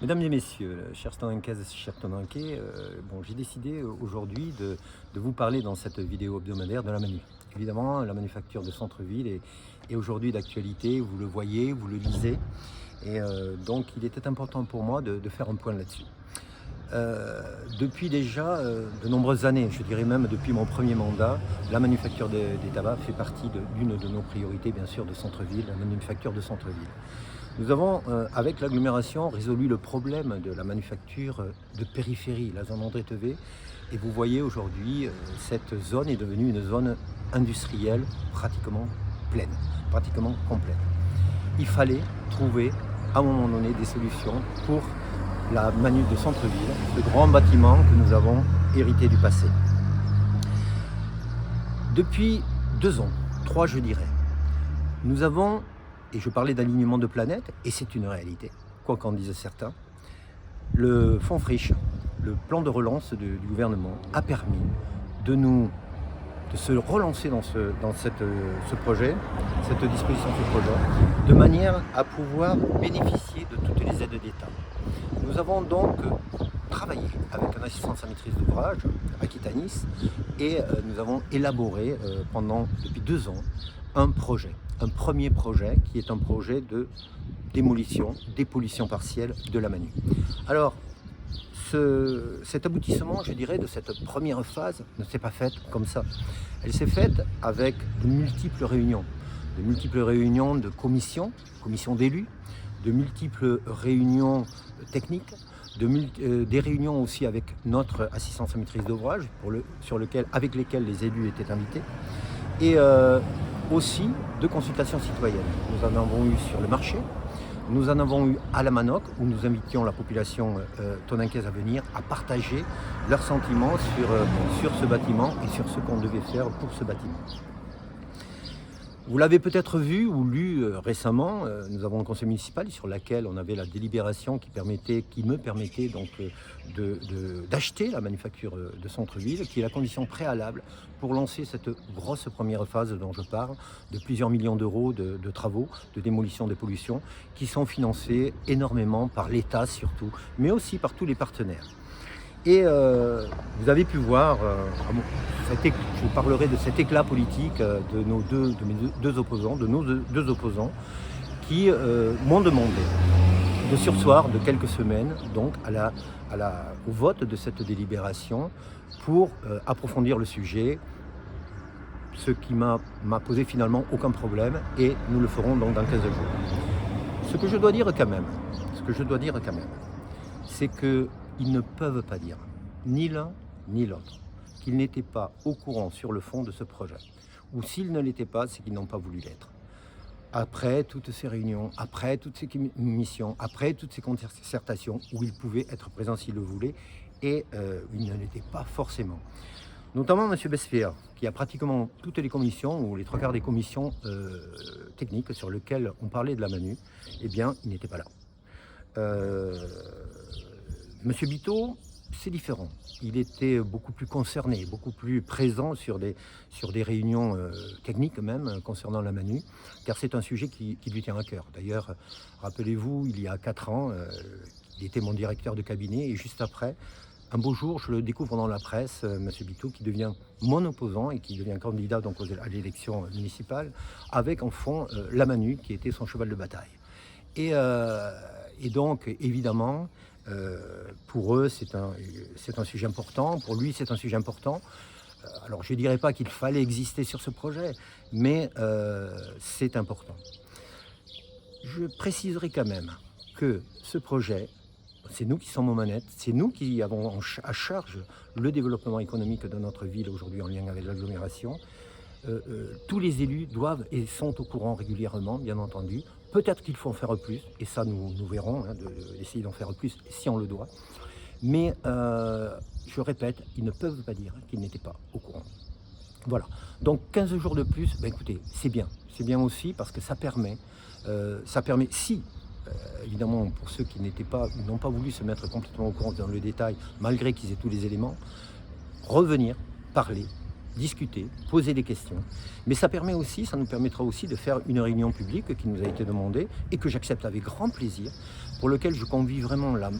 Mesdames et messieurs, chers Tonanquaises, chers Tonanquais, j'ai décidé aujourd'hui de vous parler dans cette vidéo hebdomadaire de la Manu. Évidemment, la manufacture de centre-ville est aujourd'hui d'actualité, vous le voyez, vous le lisez, et donc il était important pour moi de faire un point là-dessus. Depuis déjà de nombreuses années, je dirais même depuis mon premier mandat, la manufacture des tabacs fait partie d'une de nos priorités, bien sûr, de centre-ville, la manufacture de centre-ville. Nous avons, avec l'agglomération, résolu le problème de la manufacture de périphérie, la zone André Tevet. Et vous voyez aujourd'hui, cette zone est devenue une zone industrielle pratiquement pleine, pratiquement complète. Il fallait trouver à un moment donné des solutions pour la manu de centre-ville, ce grand bâtiment que nous avons hérité du passé. Depuis 2 ans, 3 je dirais, nous avons, et je parlais d'alignement de planète, et c'est une réalité, quoi qu'en disent certains, le fonds Friche, le plan de relance du gouvernement a permis de se relancer dans ce projet, cette disposition, ce projet, de manière à pouvoir bénéficier de toutes les aides d'État. Nous avons donc travaillé avec un assistant de maîtrise d'ouvrage, Aquitanis, et nous avons élaboré depuis 2 ans, un premier projet qui est un projet de démolition, dépollution partielle de la Manu. Alors, cet aboutissement, je dirais, de cette première phase ne s'est pas faite comme ça. Elle s'est faite avec de multiples réunions de commissions d'élus, de multiples réunions techniques, des réunions aussi avec notre assistance à maîtrise d'ouvrage, avec lesquelles les élus étaient invités, et aussi de consultations citoyennes. Nous en avons eu sur le marché, nous en avons eu à la Manoc, où nous invitions la population tonanquaise à venir, à partager leurs sentiments sur ce bâtiment et sur ce qu'on devait faire pour ce bâtiment. Vous l'avez peut-être vu ou lu récemment, nous avons un conseil municipal sur lequel on avait la délibération qui me permettait donc d'acheter la manufacture de centre-ville, qui est la condition préalable pour lancer cette grosse première phase dont je parle, de plusieurs millions d'euros de travaux, de démolition des pollutions, qui sont financés énormément par l'État surtout, mais aussi par tous les partenaires. Et vous avez pu voir, je parlerai de cet éclat politique de nos deux opposants qui m'ont demandé de surseoir de quelques semaines donc au vote de cette délibération pour approfondir le sujet, ce qui m'a posé finalement aucun problème, et nous le ferons donc dans 15 jours. Ce que je dois dire quand même, c'est qu'ils ne peuvent pas dire, ni l'un ni l'autre, qu'ils n'étaient pas au courant sur le fond de ce projet. Ou s'ils ne l'étaient pas, c'est qu'ils n'ont pas voulu l'être. Après toutes ces réunions, après toutes ces missions, après toutes ces concertations, où ils pouvaient être présents s'ils le voulaient, et ils ne l'étaient pas forcément. Notamment M. Besfier, qui a pratiquement toutes les commissions, ou les 3/4 des commissions techniques sur lesquelles on parlait de la Manu, eh bien, il n'était pas là. Monsieur Biteau, c'est différent. Il était beaucoup plus concerné, beaucoup plus présent sur des réunions techniques même concernant la Manu, car c'est un sujet qui lui tient à cœur. D'ailleurs, rappelez-vous, il y a 4 ans, il était mon directeur de cabinet, et juste après, un beau jour, je le découvre dans la presse, monsieur Biteau, qui devient mon opposant et qui devient candidat donc à l'élection municipale, avec en fond la Manu, qui était son cheval de bataille. Et donc, évidemment, pour eux, c'est un sujet important. Pour lui, c'est un sujet important. Alors, je ne dirais pas qu'il fallait exister sur ce projet, mais c'est important. Je préciserai quand même que ce projet, c'est nous qui sommes aux manettes, c'est nous qui avons à charge le développement économique de notre ville aujourd'hui en lien avec l'agglomération. Tous les élus doivent et sont au courant régulièrement, bien entendu. Peut-être qu'il faut en faire plus, et ça nous verrons, essayer d'en faire plus si on le doit. Mais je répète, ils ne peuvent pas dire qu'ils n'étaient pas au courant. Voilà, donc 15 jours de plus, écoutez, c'est bien aussi parce que ça permet si, évidemment pour ceux qui n'ont pas voulu se mettre complètement au courant dans le détail, malgré qu'ils aient tous les éléments, revenir, parler, discuter, poser des questions. Mais ça nous permettra aussi de faire une réunion publique qui nous a été demandée et que j'accepte avec grand plaisir, pour lequel je convie vraiment la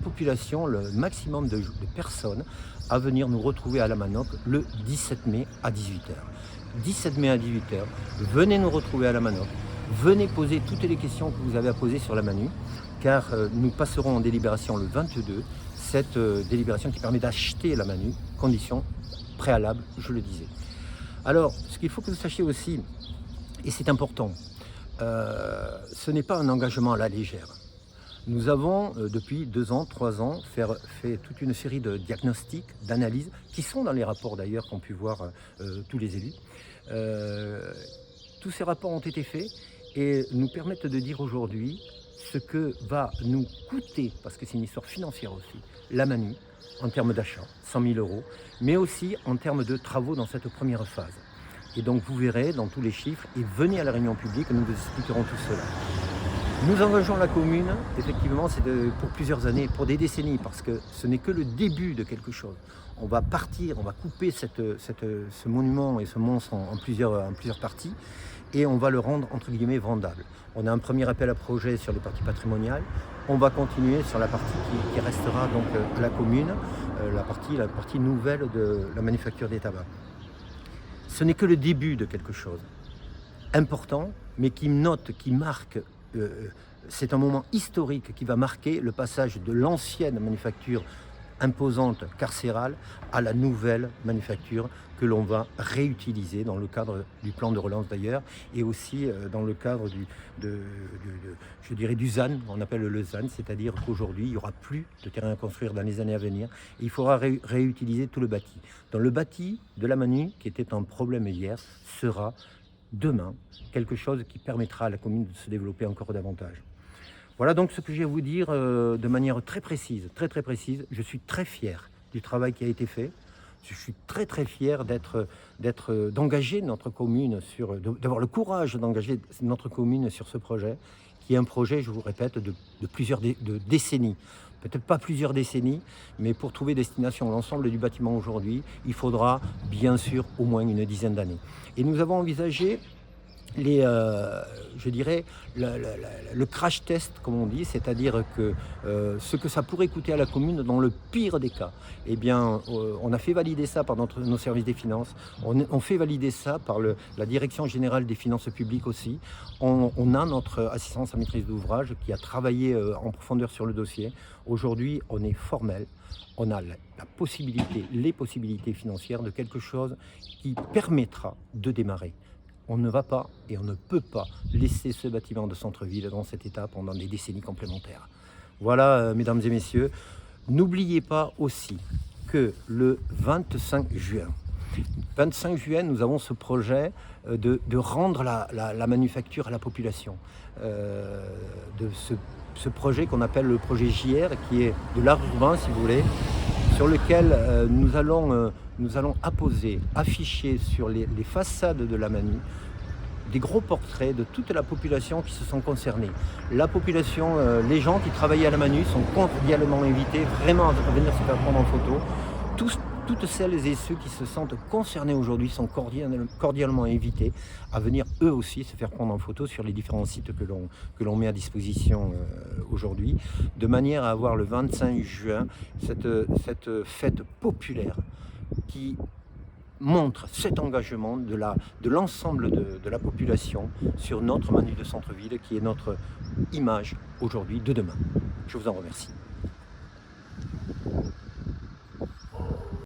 population, le maximum de personnes à venir nous retrouver à la Manoc le 17 mai à 18h. 17 mai à 18h, venez nous retrouver à la Manoc, venez poser toutes les questions que vous avez à poser sur la Manu, car nous passerons en délibération le 22, cette délibération qui permet d'acheter la Manu, condition préalable, je le disais. Alors, ce qu'il faut que vous sachiez aussi, et c'est important, ce n'est pas un engagement à la légère. Nous avons, depuis 2 ans, 3 ans, fait toute une série de diagnostics, d'analyses, qui sont dans les rapports d'ailleurs qu'ont pu voir tous les élus. Tous ces rapports ont été faits et nous permettent de dire aujourd'hui ce que va nous coûter, parce que c'est une histoire financière aussi, la Manu, en termes d'achat, 100 000 €, mais aussi en termes de travaux dans cette première phase. Et donc vous verrez dans tous les chiffres, et venez à la réunion publique, nous vous expliquerons tout cela. Nous engageons la commune, effectivement, c'est pour plusieurs années, pour des décennies, parce que ce n'est que le début de quelque chose. On va partir, on va couper ce monument et ce monstre en plusieurs parties, et on va le rendre, entre guillemets, vendable. On a un premier appel à projet sur les parties patrimoniales. On va continuer sur la partie qui restera donc à la commune, la partie nouvelle de la manufacture des tabacs. Ce n'est que le début de quelque chose important, mais qui marque, c'est un moment historique qui va marquer le passage de l'ancienne manufacture imposante carcérale à la nouvelle manufacture que l'on va réutiliser dans le cadre du plan de relance d'ailleurs, et aussi dans le cadre je dirais du ZAN, on appelle le ZAN, c'est-à-dire qu'aujourd'hui il n'y aura plus de terrain à construire dans les années à venir, et il faudra réutiliser tout le bâti. Donc le bâti de la Manu, qui était un problème hier, sera demain quelque chose qui permettra à la commune de se développer encore davantage. Voilà donc ce que j'ai à vous dire de manière très précise, très précise. Je suis très fier du travail qui a été fait. Je suis très fier d'engager notre commune d'avoir le courage d'engager notre commune sur ce projet, qui est un projet, je vous répète, de plusieurs décennies. Peut-être pas plusieurs décennies, mais pour trouver destination à l'ensemble du bâtiment aujourd'hui, il faudra bien sûr au moins une dizaine d'années. Et nous avons envisagé je dirais, le crash test, comme on dit, c'est-à-dire que ce que ça pourrait coûter à la commune dans le pire des cas. Eh bien, on a fait valider ça par nos services des finances, on fait valider ça par la Direction Générale des Finances Publiques aussi. On a notre assistance à maîtrise d'ouvrage qui a travaillé en profondeur sur le dossier. Aujourd'hui, on est formel. On a les possibilités financières de quelque chose qui permettra de démarrer. On ne va pas et on ne peut pas laisser ce bâtiment de centre-ville dans cet état pendant des décennies complémentaires. Voilà, mesdames et messieurs. N'oubliez pas aussi que le 25 juin, nous avons ce projet de rendre la manufacture à la population. De ce projet qu'on appelle le projet JR, qui est de l'art urbain, si vous voulez, sur lequel nous allons afficher sur les façades de la Manu des gros portraits de toute la population qui se sont concernés. La population, les gens qui travaillaient à la Manu sont cordialement invités vraiment à venir se faire prendre en photo. Toutes celles et ceux qui se sentent concernés aujourd'hui sont cordialement invités à venir eux aussi se faire prendre en photo sur les différents sites que l'on met à disposition aujourd'hui, de manière à avoir le 25 juin cette fête populaire qui montre cet engagement de l'ensemble de la population sur notre Manu de centre-ville, qui est notre image aujourd'hui de demain. Je vous en remercie.